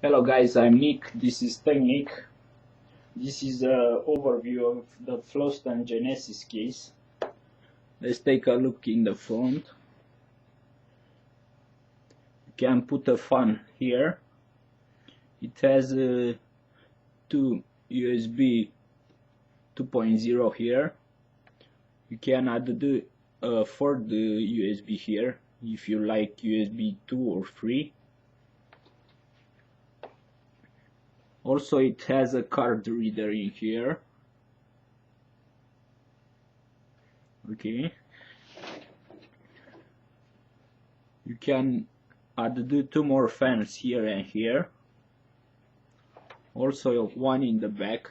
Hello guys, I'm Nick. This is Technic. This is an overview of the Floston Genesis case. Let's take a look in the front. You can put a fan here. It has two USB 2.0 here. You can add the third USB here if you like USB 2 or 3. Also, it has a card reader in here. Okay. You can add the two more fans here and here. Also, one in the back.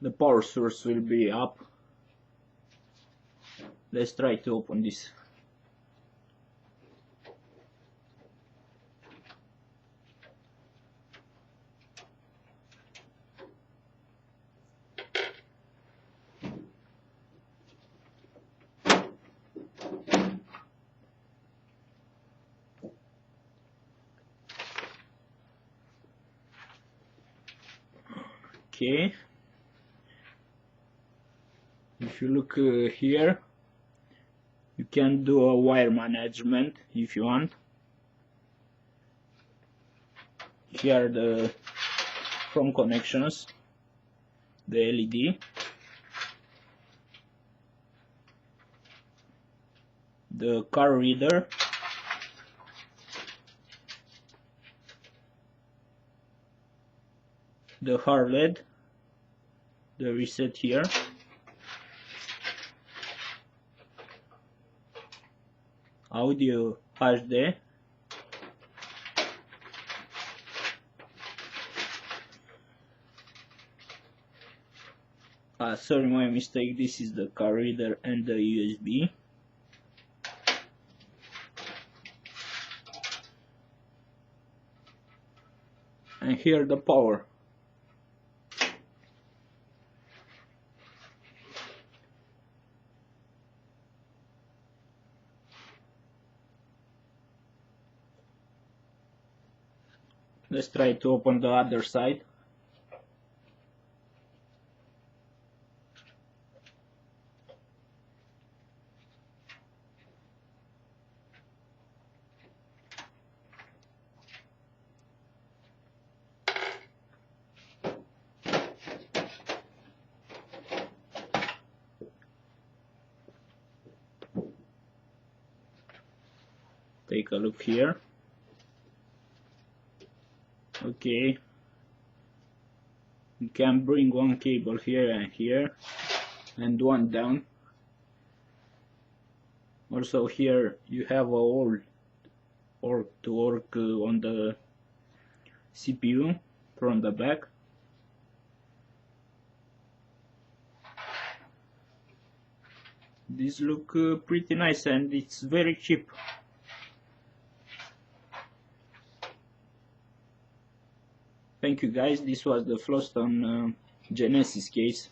The power source will be up. Let's try to open this. Okay. If you look here, you can do a wire management if you want. Here are the front connections, the LED, the car reader, the hard LED, the reset here, audio HD, sorry, my mistake, this is the car reader and the USB. And here the power. Let's try to open the other side. Take a look here. Okay, you can bring one cable here and here and one down. Also here you have a hole to work on the CPU from the back. These look pretty nice and it's very cheap. Thank you guys, this was the Floston Genesis case.